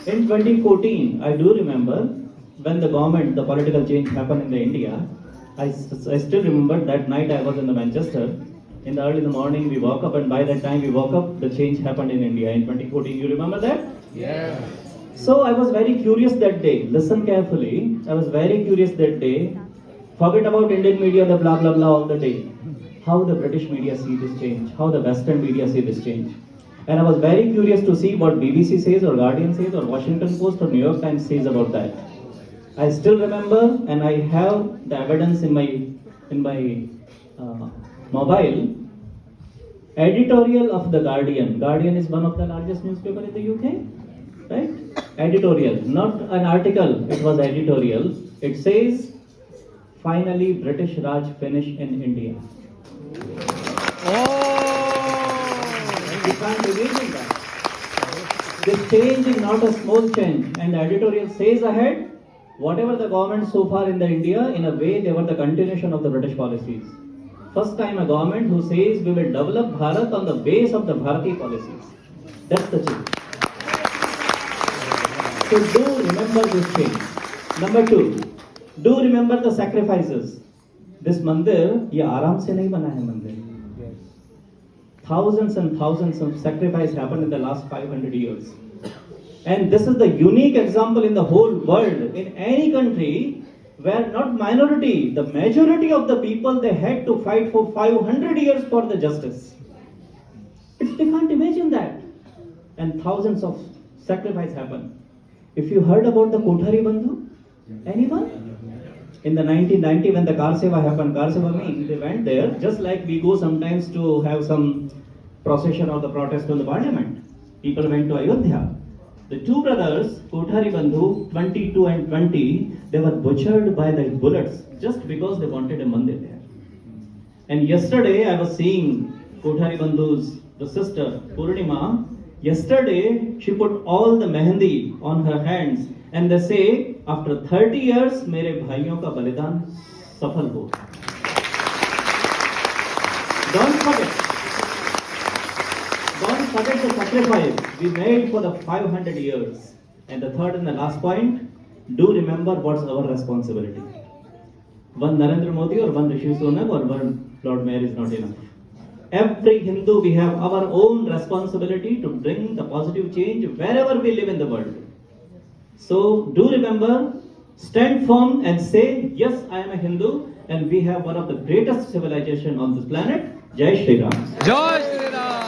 In 2014, I do remember when the political change happened in the India. I still remember that night I was in the Manchester. In the early in the morning, we woke up, and by that time we woke up, the change happened in India in 2014. You remember that? Yeah. So I was very curious that day. Listen carefully. I was very curious that day. Forget about Indian media, the blah blah blah all the day. How the British media see this change, how the Western media see this change. And I was very curious to see what BBC says or Guardian says or Washington Post or New York Times says about that. I still remember, and I have the evidence in my mobile. Editorial of the Guardian. Guardian is one of the largest newspaper in the UK, right? Editorial, not an article. It was editorial. It says, "Finally, British Raj finish in India." You can't imagine that. This change is not a small change, and the editorial says ahead, whatever the government so far in the India, in a way, they were the continuation of the British policies. First time a government who says we will develop Bharat on the base of the Bharati policies. That's the change. So do remember this change. Number two, do remember the sacrifices. This mandir, ये आराम से नहीं बना है मंदिर. Thousands and thousands of sacrifice happened in the last 500 years. And this is the unique example in the whole world. In any country where not minority, the majority of the people, they had to fight for 500 years for the justice. They can't imagine that. And thousands of sacrifice happened. If you heard about the Kothari Bandhu, anyone? In the 1990 when the Kar Seva happened, Kar Seva means they went there just like we go sometimes to have some procession or the protest on the parliament. People went to Ayodhya. The two brothers, Kothari Bandhu, 22 and 20, they were butchered by the bullets just because they wanted a mandir there. And yesterday I was seeing Kothari Bandhu's the sister, Purnima. Yesterday she put all the mehendi on her hands and they say, after 30 years, मेरे भाइयों का बलिदान सफल हो. Don't forget the sacrifice we made for the 500 years. And the third and the last point, do remember what's our responsibility. One Narendra Modi or one Rishi Sunak or one Lord Mayor is not enough. Every Hindu, we have our own responsibility to bring the positive change wherever we live in the world. So do remember, stand firm and say, yes, I am a Hindu and we have one of the greatest civilization on this planet. Jai Shri Ram. Jai Shri Ram.